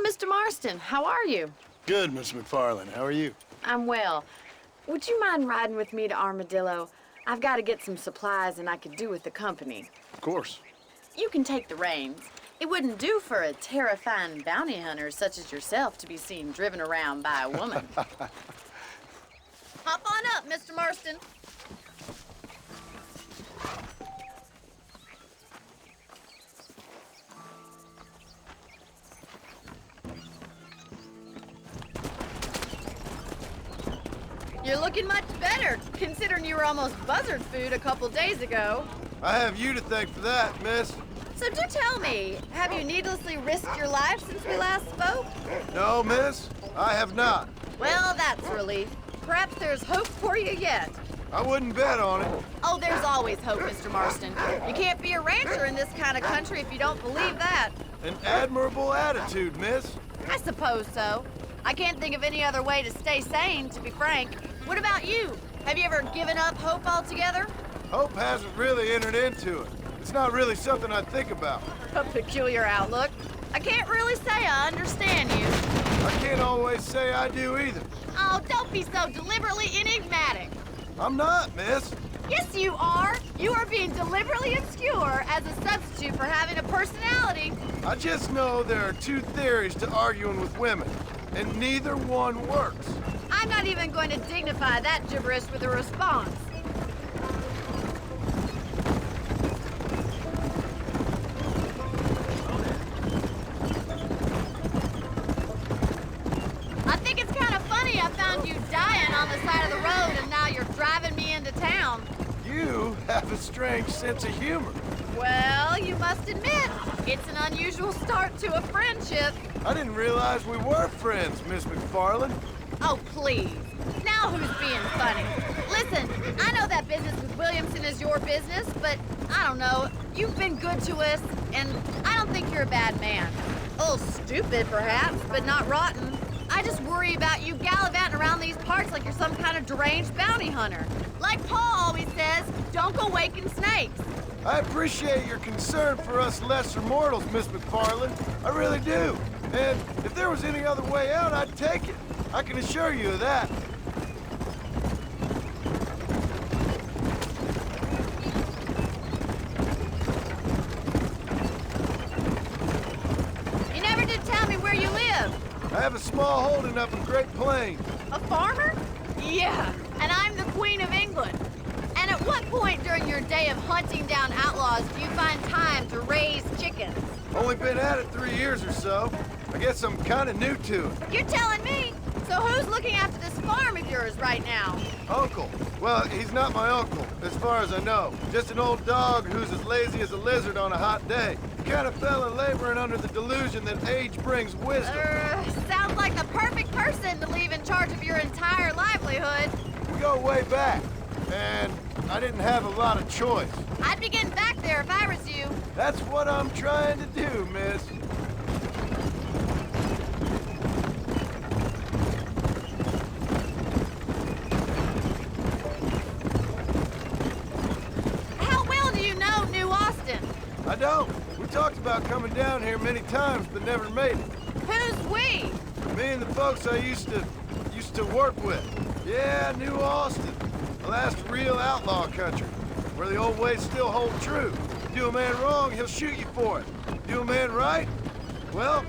Mr. Marston. How are you? Good, Miss McFarland. How are you? I'm well. Would you mind riding with me to Armadillo? I've got to get some supplies and I could do with the company. Of course. You can take the reins. It wouldn't do for a terrifying bounty hunter such as yourself to be seen driven around by a woman. Hop on up, Mr. Marston. You're looking much better, considering you were almost buzzard food a couple days ago. I have you to thank for that, miss. So do tell me, have you needlessly risked your life since we last spoke? No, miss, I have not. Well, that's a relief. Perhaps there's hope for you yet. I wouldn't bet on it. Oh, there's always hope, Mr. Marston. You can't be a rancher in this kind of country if you don't believe that. An admirable attitude, miss. I suppose so. I can't think of any other way to stay sane, to be frank. What about you? Have you ever given up hope altogether? Hope hasn't really entered into it. It's not really something I think about. A peculiar outlook. I can't really say I understand you. I can't always say I do either. Oh, don't be so deliberately enigmatic. I'm not, miss. Yes, you are. You are being deliberately obscure as a substitute for having a personality. I just know there are two theories to arguing with women, and neither one works. I'm not even going to dignify that gibberish with a response. I think it's kind of funny I found you dying on the side of the road and now you're driving me into town. You have a strange sense of humor. Well, you must admit, it's an unusual start to a friendship. I didn't realize we were friends, Miss McFarland. Oh, please. Now who's being funny? Listen, I know that business with Williamson is your business, but I don't know. You've been good to us, and I don't think you're a bad man. A little stupid, perhaps, but not rotten. I just worry about you gallivanting around these parts like you're some kind of deranged bounty hunter. Like Paul always says, don't go waking snakes. I appreciate your concern for us lesser mortals, Miss McFarland. I really do. And if there was any other way out, I'd take it. I can assure you of that. You never did tell me where you live. I have a small holding up in Great Plains. A farmer? Yeah, and I'm the Queen of England. And at what point during your day of hunting down outlaws do you find time to raise chickens? Only been at it 3 years or so. I guess I'm kind of new to it. You're telling me? So who's looking after this farm of yours right now? Uncle. Well, he's not my uncle, as far as I know. Just an old dog who's as lazy as a lizard on a hot day. The kind of fella laboring under the delusion that age brings wisdom. Sounds like the perfect person to leave in charge of your entire livelihood. We go way back, and I didn't have a lot of choice. I'd be getting back there if I was you. That's what I'm trying to do, miss. I don't. We talked about coming down here many times, but never made it. Who's we? Me and the folks I used to work with. Yeah, New Austin. The last real outlaw country, where the old ways still hold true. Do a man wrong, he'll shoot you for it. Do a man right? Well,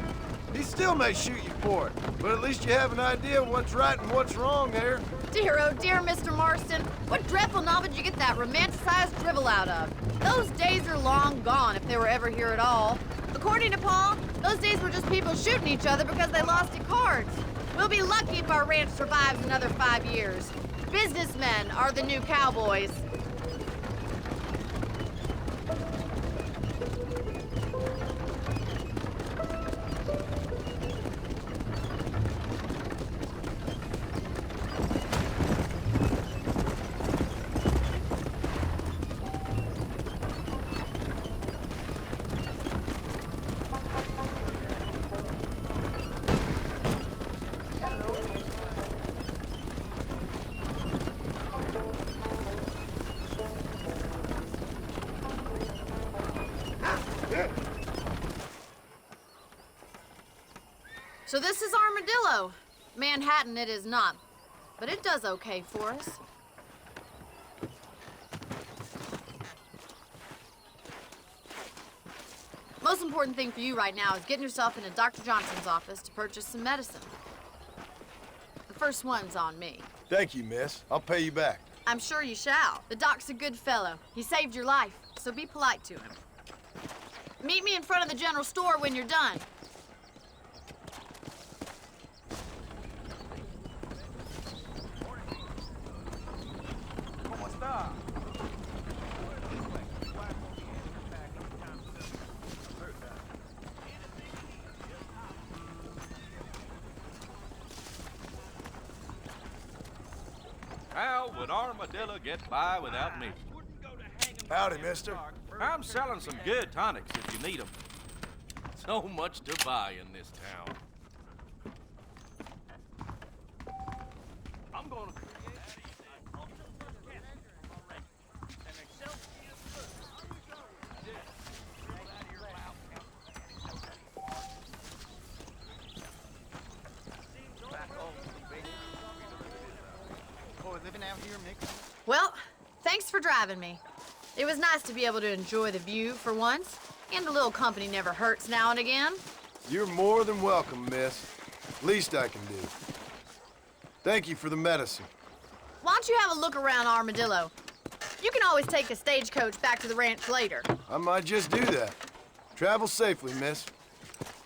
he still may shoot you for it. But at least you have an idea of what's right and what's wrong there. Dear, oh dear, Mr. Marston. What dreadful novel did you get that romanticized drivel out of? Those days are long gone, if they were ever here at all. According to Paul, those days were just people shooting each other because they lost at cards. We'll be lucky if our ranch survives another 5 years. Businessmen are the new cowboys. So this is Armadillo. Manhattan it is not, but it does okay for us. Most important thing for you right now is getting yourself into Dr. Johnson's office to purchase some medicine. The first one's on me. Thank you, miss. I'll pay you back. I'm sure you shall. The doc's a good fellow. He saved your life, so be polite to him. Meet me in front of the general store when you're done. How would Armadillo get by without me? Howdy, mister. I'm selling some good tonics if you need them. So much to buy in this town. I'm gonna create Living out here mixing. Well, thanks for driving me. It was nice to be able to enjoy the view for once, and a little company never hurts now and again. You're more than welcome, miss. Least I can do. Thank you for the medicine. Why don't you have a look around Armadillo? You can always take a stagecoach back to the ranch later. I might just do that. Travel safely, miss.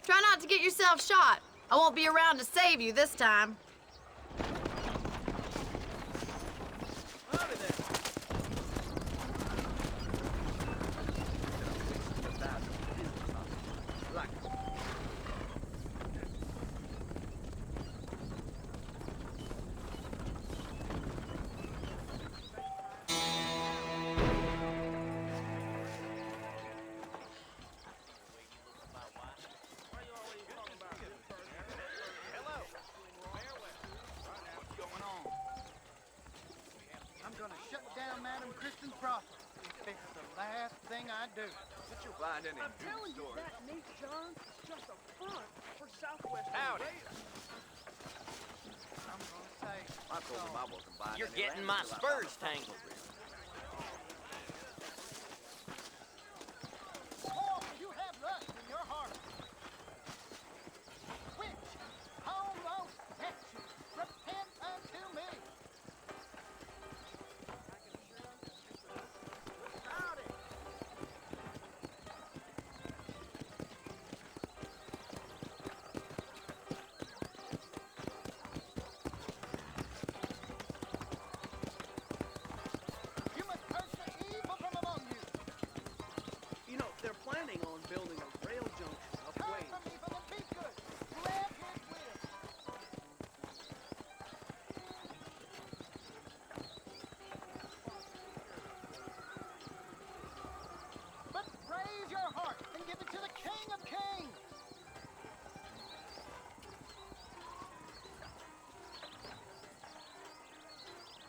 Try not to get yourself shot. I won't be around to save you this time. Last thing I do. Did you find any I'm telling you, stores? that meat, John, is just a front for Southwest. Howdy. I'm gonna say. I told him I wasn't buying You're any getting land my until I found spurs a tangled. Oh, you have lust in your heart. Which almost gets you. Repent unto me. Howdy. You must purge the evil from among you. You know, they're planning on building a rail junction up Turn way. from evil and be good. Let his will. But raise your heart and give it to the King of Kings.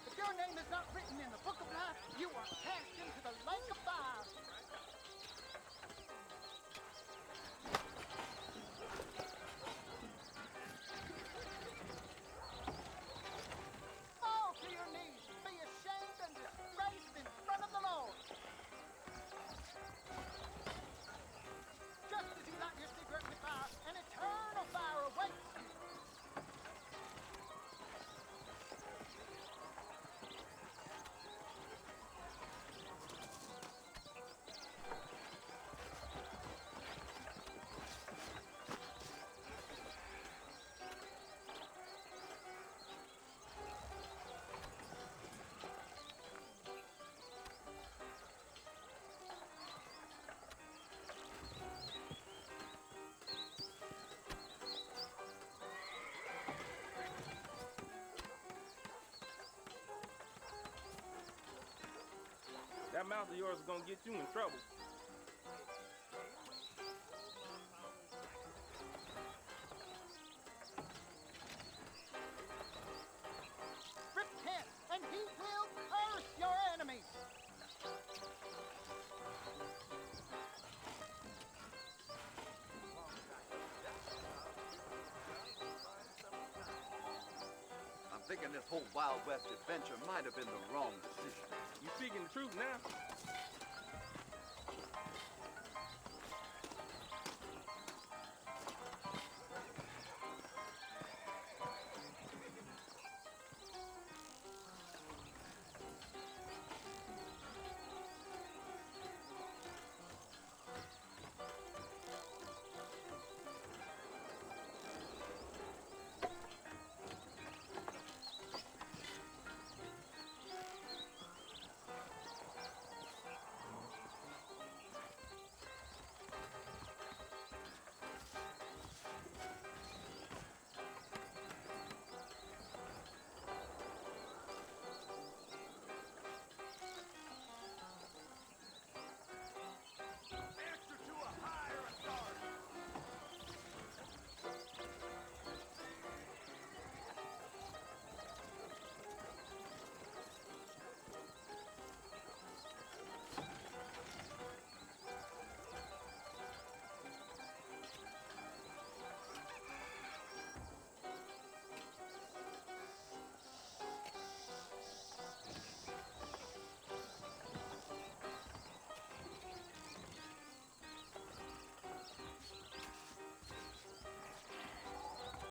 If your name is not written in the book of life, you are cast into the lake of fire. Fall to your knees, be ashamed and disgraced in front of the Lord. Just as you light your cigarette with fire, an eternal fire awaits you. That mouth of yours is gonna get you in trouble. Repent, and he will curse your enemies. taking this whole Wild West adventure might have been the wrong decision. You speaking the truth now?